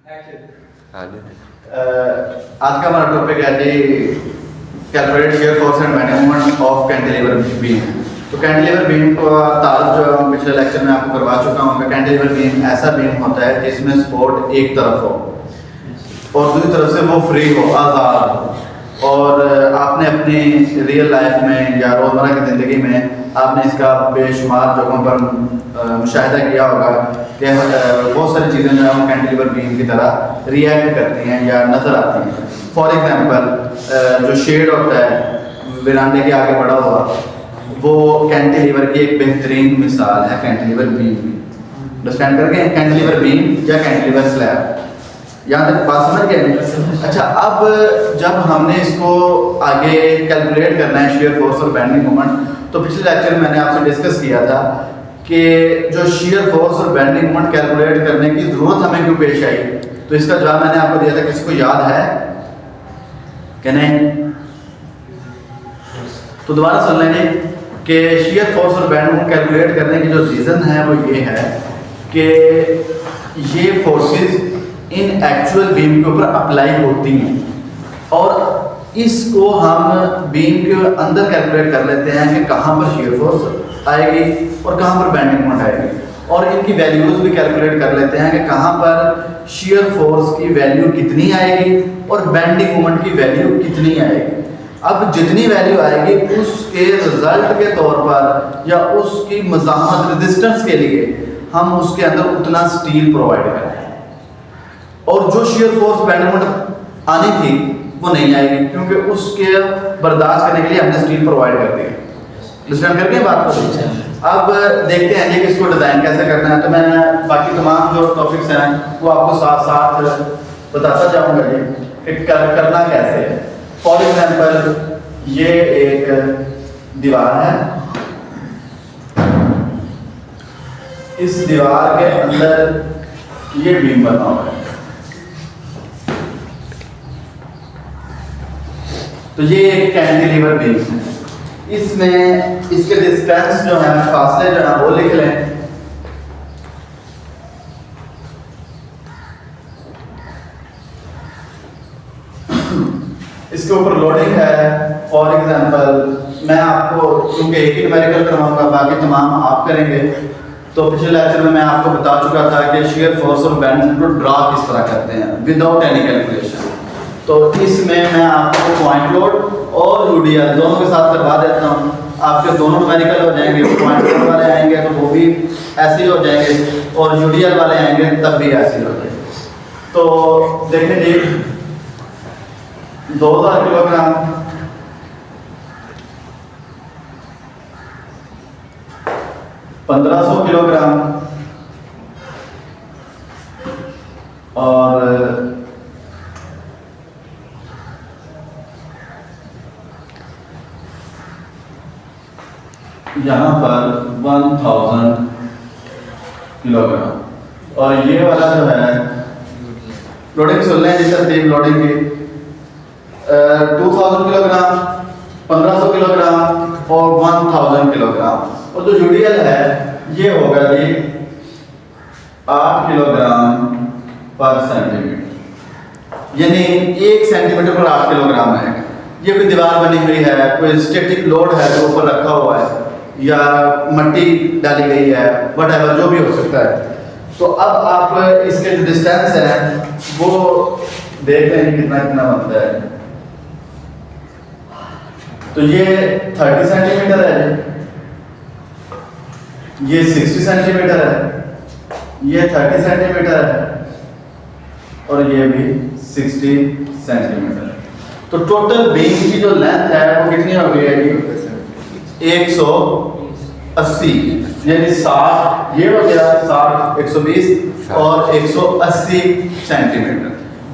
हाँ जी। आज का हमारा टॉपिक है जी calculate shear force and management of cantilever beam. तो कैंटिलीवर बीम को तारुफ जो हम पिछले लेक्चर में आपको करवा चुका हूँ। कैंटिलीवर बीम ऐसा बीम होता है जिसमें सपोर्ट एक तरफ हो और दूसरी तरफ से वो फ्री हो, आज़ाद हो। और आपने अपनी रियल लाइफ में या रोज़मर्रा की ज़िंदगी में आपने इसका बेशुमार जगहों पर मुशाहिदा किया होगा कि बहुत सारी चीज़ें जो है वो कैंटिलीवर बीम की तरह रिएक्ट करती हैं या नज़र आती हैं। फॉर एग्जांपल जो शेड होता है वरांडे के आगे बढ़ा हुआ, वो कैंटिलीवर की एक बेहतरीन मिसाल है कैंटिलीवर बीम की। अंडरस्टैंड करके कैंटिलीवर बीम या कैंटिलीवर स्लैब, यहाँ तक बात समझ गए? अच्छा, अब जब हमने इसको आगे कैलकुलेट करना है शियर फोर्स और बेंडिंग मोमेंट, तो पिछले लेक्चर में मैंने आपसे डिस्कस किया था कि जो शियर फोर्स और बेंडिंग मोमेंट कैलकुलेट करने की ज़रूरत हमें क्यों पेश आई। तो इसका जवाब मैंने आपको दिया था, किसी को याद है कि नहीं? तो दोबारा सुन लेंगे कि शियर फोर्स और बेंडिंग मोमेंट कैलकुलेट करने की जो रीज़न है वो ये है कि ये फोर्सेस इन एक्चुअल बीम के ऊपर अप्लाई होती हैं और इसको हम बीम के अंदर कैलकुलेट कर लेते हैं कि कहाँ पर शियर फोर्स आएगी और कहाँ पर बेंडिंग मोमेंट आएगी, और इनकी वैल्यूज़ भी कैलकुलेट कर लेते हैं कि कहाँ पर शियर फोर्स की वैल्यू कितनी आएगी और बेंडिंग मोमेंट की वैल्यू कितनी आएगी। अब जितनी वैल्यू आएगी उसके रिजल्ट के तौर पर या उसकी मज़ाहमत रेजिस्टेंस के लिए हम उसके अंदर उतना स्टील प्रोवाइड करें, और जो शियर फोर्स बेंडिंग मोमेंट आनी थी वो नहीं आएगी क्योंकि उसके बर्दाश्त करने के लिए हमने स्टील प्रोवाइड कर दिया। अंडरस्टैंड करके बात को अब देखते हैं जी कि इसको डिज़ाइन कैसे करना है। तो मैं बाकी तमाम जो टॉपिक्स हैं वो आपको साथ साथ बताता जाऊंगा जी कि करना कैसे है। फॉर एग्जांपल ये एक दीवार है, इस दीवार के अंदर ये बीम बना हुआ है। तो ये एक कैंटिलीवर बीम है, इसमें इसके डिस्टेंस जो है, फासले जो है वो लिख लें। इसके ऊपर लोडिंग है। फॉर एग्जांपल मैं आपको क्योंकि एक ही न्यूमेरिकल करवाऊंगा, बाकी तमाम आप करेंगे। तो पिछले लेक्चर में मैं आपको बता चुका था कि शियर फोर्स और बेंडिंग को ड्रा किस तरह करते हैं विदाउट एनी कैलकुलेशन। तो इसमें मैं आपको पॉइंट लोड और यूडीएल दोनों के साथ करवा देता हूँ। आपके दोनों न्यूमेरिकल हो जाएंगे, पॉइंट लोड वाले आएंगे तो वो भी ऐसे ही हो जाएंगे और यूडीएल वाले आएंगे तब भी ऐसे ही हो जाएंगे। तो देखें जी, 2000 किलोग्राम, 1500 किलोग्राम और यहाँ पर 1000 किलोग्राम। और ये वाला जो है लोडिंग सुन लें जी, तरतीब लोडिंग की 2000 किलोग्राम, 1500 किलोग्राम और 1000 किलोग्राम। और जो यूडीएल है ये होगा जी 8 किलोग्राम पर सेंटीमीटर, यानी 1 सेंटीमीटर पर 8 किलोग्राम है। ये कोई दीवार बनी हुई है, कोई स्टैटिक लोड है जो ऊपर रखा हुआ है या मिट्टी डाली गई है, व्हाटएवर जो भी हो सकता है। तो अब आप इसके जो डिस्टेंस है वो देख लें कितना कितना बनता है। तो ये 30 सेंटीमीटर है, ये 60 सेंटीमीटर है, ये 30 सेंटीमीटर है और ये भी 60 सेंटीमीटर है। तो टोटल बीम की जो लेंथ है वो कितनी हो गई है जी 180, यानी 60, ये हो गया 60, 120 और 180 सेंटीमीटर,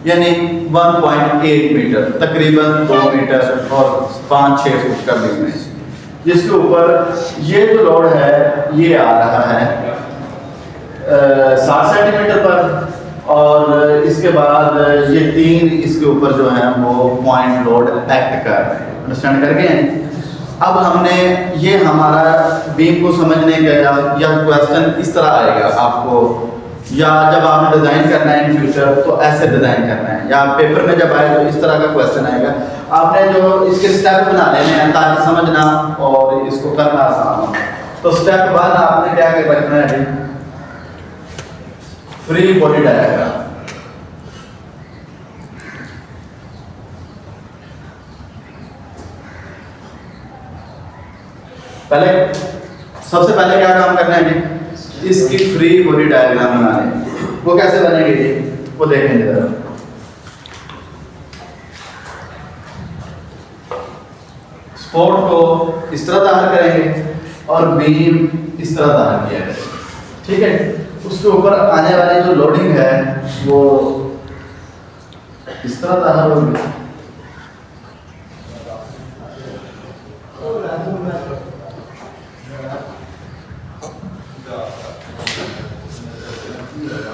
यानी 1.8 मीटर, तकरीबन 2 मीटर और 5-6 फुट का बीम है, जिसके ऊपर ये जो लोड है ये आ रहा है 60 सेंटीमीटर पर, और इसके बाद ये 3 इसके ऊपर जो है वो पॉइंट लोड एक्ट कर रहे हैं। अंडरस्टैंड करके अब हमने ये हमारा बीम को समझने का या क्वेश्चन इस तरह आएगा आपको या जब आपने डिज़ाइन करना है इन फ्यूचर तो ऐसे डिज़ाइन करना है, या पेपर में जब आए तो इस तरह का क्वेश्चन आएगा। आपने जो इसके स्टेप बना लेने हैं ताकि समझना और इसको करना आसान हो। तो स्टेप 1 आपने क्या कर रखना है, फ्री बॉडी डायग्राम। पहले सबसे पहले क्या काम करना है जी, इसकी फ्री बॉडी डायग्राम बनाने। वो कैसे बनेगी जी, वो देखेंगे जरा। सपोर्ट को इस तरह दाखिल करेंगे और बीम इस तरह दाखिल किया जाएगा, ठीक है। उसके ऊपर आने वाली जो लोडिंग है वो इस तरह दाखिल होगी।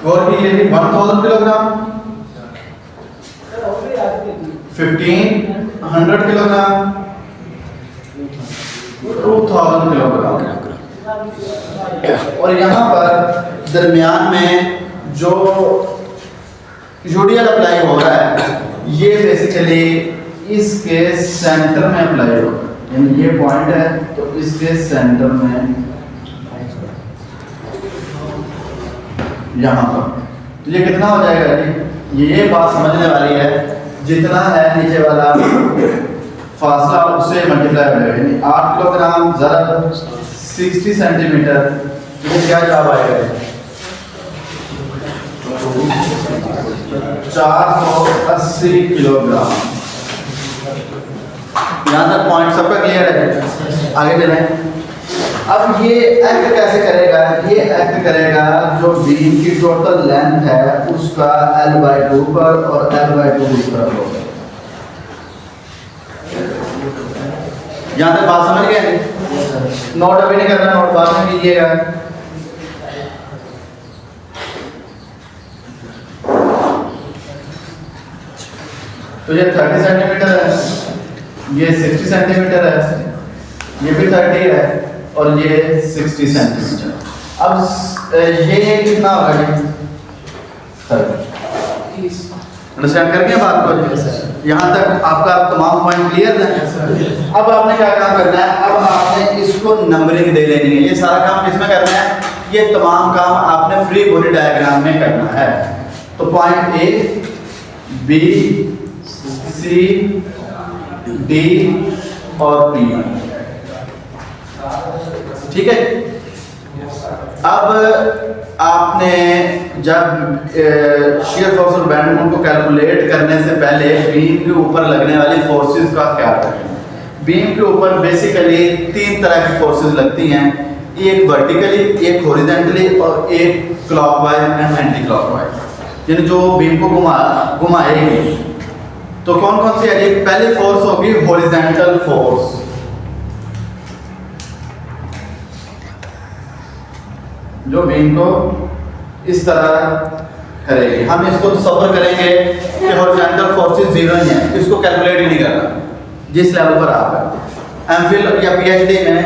और भी ये 1000 किलोग्राम, 1500 किलोग्राम, 2000 किलोग्राम। और यहाँ पर दरमियान में जो यूडियल अप्लाई हो रहा है ये बेसिकली इसके सेंटर में अप्लाई होगा, यानी ये पॉइंट है तो इसके सेंटर में यहाँ पर। तो ये कितना हो जाएगा जी, ये बात समझने वाली है, जितना है नीचे वाला फासला उससे मल्टीप्लाई हो जाएगा, यानी 8 किलोग्राम ज़रा 60 सेंटीमीटर। ये क्या जवाब आएगा, 480 किलोग्राम। यहाँ तक पॉइंट सबका क्लियर है, आगे चलें। अब ये एक्ट कैसे करेगा, ये एक्ट करेगा जो बीम की टोटल लेंथ है उसका L/2 पर और L/2 इस तरफ होगा। यहाँ तक बात समझ गए? नोट अभी नहीं करना, नोट बाद में कीजिएगा। तो ये 30 सेंटीमीटर है, ये 60 सेंटीमीटर है, ये भी 30 है और ये 60 सेंटीमीटर। अब ये कितना होगा जी, अंडरस्टैंड करके बात को? यहाँ तक आपका तमाम पॉइंट क्लियर है। अब आपने क्या काम करना है, अब आपने इसको नंबरिंग दे लेनी है। ये सारा काम किसमें करना है, ये तमाम काम आपने फ्री बॉडी डायग्राम में करना है। तो point A, B, C, D और पी, ठीक है। अब आपने जब शियर फोर्स और बेंड मोमेंट को कैलकुलेट करने से पहले बीम के ऊपर लगने वाली फोर्सेस का ख्याल रखें। बीम के ऊपर बेसिकली 3 तरह की फोर्सेस लगती हैं, एक वर्टिकली, एक हॉरिजॉन्टली और एक क्लॉकवाइज एंड एंटी क्लॉकवाइज, यानी जो बीम को घुमाएगी। तो कौन कौन सी है? पहली फोर्स होगी हॉरिजॉन्टल फोर्स, जो बीम को इस तरह करेगी। हम इसको तसव्वुर करेंगे कि हॉरिजॉन्टल फोर्सेस 0 ही हैं, इसको कैलकुलेट ही नहीं करना। जिस लेवल पर आप हैं एमफिल या पीएचडी में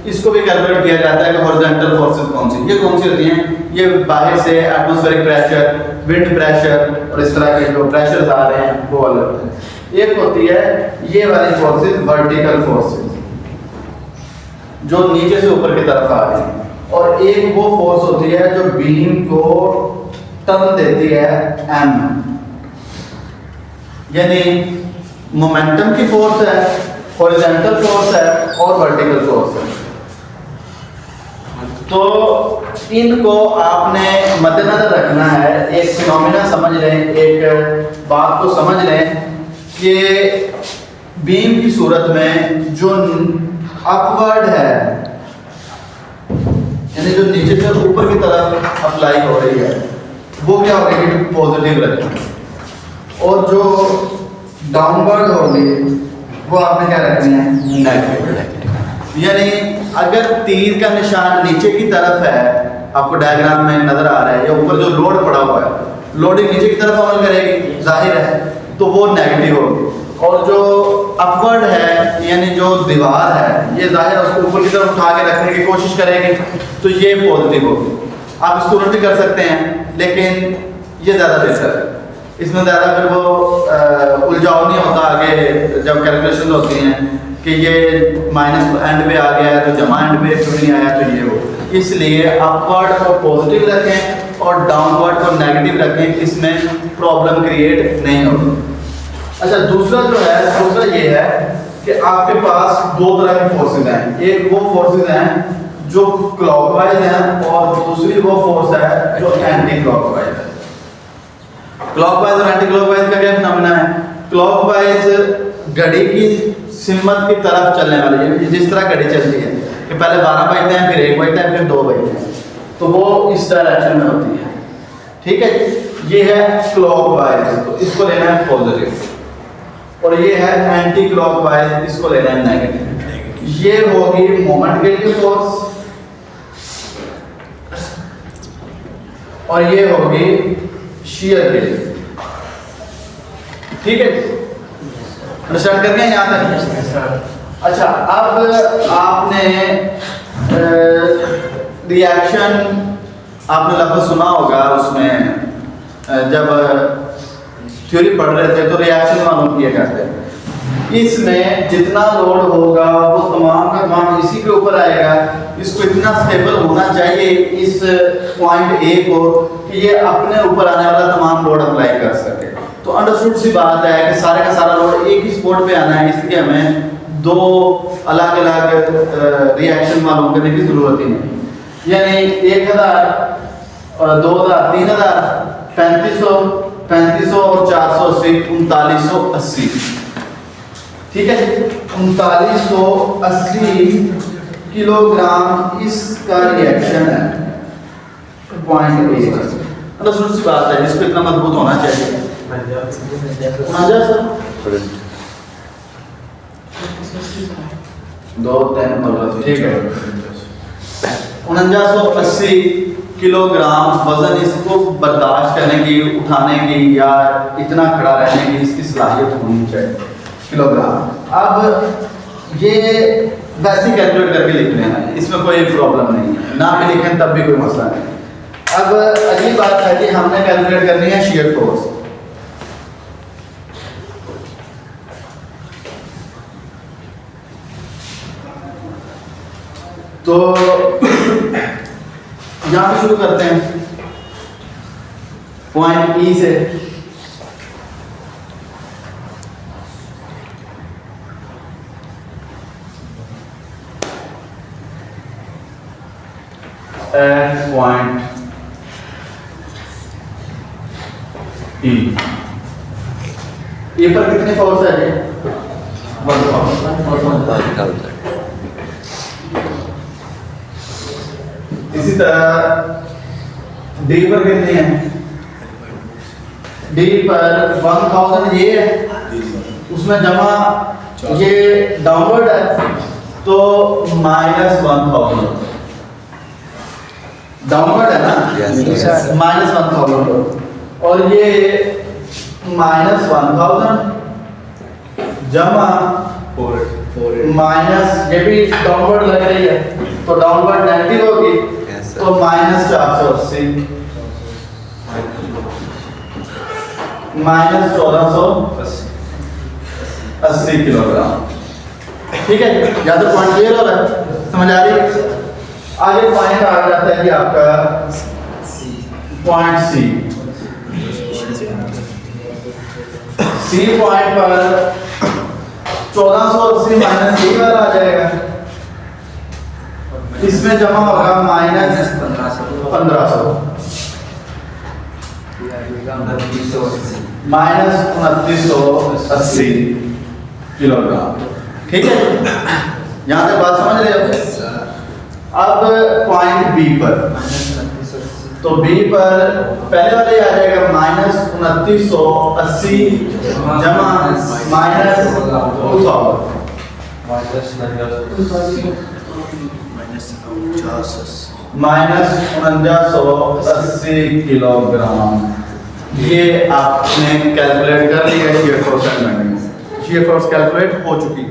इसको भी कैलकुलेट किया जाता है कि हॉरिजॉन्टल फोर्सेस कौन सी, ये कौन सी होती हैं। ये बाहर से एटमॉस्फेरिक प्रेशर, विंड प्रेशर और इस तरह के जो प्रेशर्स आ रहे हैं वो अलग होते हैं। एक होती है ये वाली फोर्सेस वर्टिकल फोर्सेस जो नीचे से ऊपर की तरफ आ रही हैं, और एक वो फोर्स होती है जो बीम को टर्न देती है एम, यानी मोमेंटम की फोर्स है, हॉरिजॉन्टल फोर्स है और वर्टिकल फोर्स है। तो इनको आपने मद्देनजर रखना है। एक फिनोमिना समझ लें, एक बात को समझ लें कि बीम की सूरत में जो अपवर्ड है, यानी जो नीचे से ऊपर की तरफ अप्लाई हो रही है, वो क्या होगी, पॉजिटिव रखनी, और जो डाउनवर्ड होगी वो आपने क्या रखनी है, नेगेटिव। यानी अगर तीर का निशान नीचे की तरफ है, आपको डायग्राम में नजर आ रहा है, या ऊपर जो लोड पड़ा हुआ है, लोडिंग नीचे की तरफ अमल करेगी, जाहिर है, तो वो नेगेटिव होगी। और जो अपवर्ड है, यानी जो दीवार है, ये जाहिर है उसको ऊपर की तरफ उठा के रखने की कोशिश करेगी, तो ये पॉजिटिव होगी। आप इसको उलट भी कर सकते हैं, लेकिन ये ज़्यादा बेहतर है। इसमें ज़्यादा फिर वो उलझाव नहीं होता आगे जब कैलकुलेशन होती हैं कि ये माइनस एंड पे आ गया है तो जमा एंड पे क्यों नहीं आया, तो ये हो। इसलिए अपवर्ड को पॉजिटिव रखें और डाउनवर्ड को नेगेटिव रखें, इसमें प्रॉब्लम क्रिएट नहीं होगी। अच्छा, दूसरा जो है, दूसरा ये है कि आपके पास दो तरह की फोर्सेज हैं। एक वो फोर्सेज हैं जो क्लॉकवाइज हैं और दूसरी वो फोर्स है जो एंटी क्लॉकवाइज है। क्लॉकवाइज और एंटी क्लॉकवाइज का क्या फिनोमेना है? क्लॉकवाइज घड़ी की सिमत की तरफ चलने वाली है, जिस तरह घड़ी चलती है कि पहले 12 बजते हैं, फिर 1 बजता है, फिर 2 बजते हैं, तो वो इस डायरेक्शन में होती है। ठीक है, ये है क्लॉकवाइज, तो इसको लेना है पॉजिटिव, और ये है एंटी क्लॉकवाइज, इसको लेना है नेगेटिव। ये होगी मोमेंट के लिए फोर्स और ये होगी शियर के लिए। ठीक है, अंडरस्टैंड कर गए यहाँ तक? अच्छा, अब आपने रिएक्शन आपने लफ्ज़ सुना होगा उसमें, जब थ्योरी पढ़ रहे थे तो रिएक्शन मालूम किया करते हैं। इसमें जितना लोड होगा वो तमाम का तमाम इसी के ऊपर आएगा। इसको इतना स्टेबल होना चाहिए इस पॉइंट ए को कि ये अपने ऊपर आने वाला तमाम लोड अप्लाई कर सके। तो अंडरस्टूड सी बात है कि सारे का सारा लोड एक ही स्पॉट पे आना है, इसलिए हमें दो अलग अलग रिएक्शन मालूम करने की जरूरत ही नहीं। यानी 1000 और 2000 3000 3500 और 480 3980। ठीक है, 3980 किलोग्राम इसका रिएक्शन है पॉइंट ए। अंडरस्टूड सी बात है, जिसको इतना मजबूत होना चाहिए। ठीक है, 4980 किलोग्राम वजन इसको बर्दाश्त करने की, उठाने की या इतना खड़ा रहने की इसकी सलाहियत होनी चाहिए किलोग्राम। अब ये वैसे कैलकुलेट करके लिखने हैं, इसमें कोई प्रॉब्लम नहीं है, ना भी लिखें तब भी कोई मसला नहीं। अब अगली बात है कि हमने कैलकुलेट करनी है शियर फोर्स। तो यहां पे शुरू करते हैं पॉइंट ई से। पॉइंट ई, ये पर कितने फोर्स है? 1 फोर्स। इसी तरह डी पर कितनी है? डी पर 1000 ये है, उसमें जमा ये डाउनवर्ड है तो -1000 डाउनवर्ड है ना, -1000 और ये -1000 जमा माइनस, ये भी डाउनवर्ड लग रही है तो डाउनवर्ड नेगेटिव होगी, तो -480 -1480 किलोग्राम। ठीक है, या तो पॉइंट क्लियर हो रहा है, समझ आ रही है? आगे पॉइंट आ जाता है कि आपका पॉइंट सी। सी पॉइंट पर 1480 माइनस ये वाला आ जाएगा, इसमें जमा होगा -1500 -2980 किलोग्राम। ठीक है, यहाँ तक बात समझ रहे हो? अब पॉइंट बी पर, तो बी पर पहले वाले आ जाएगा -2980 जमा -4980 किलोग्राम। ये आपने कैलकुलेट कर लिया shear force and magnetism. Shear force calculate हो चुकी है।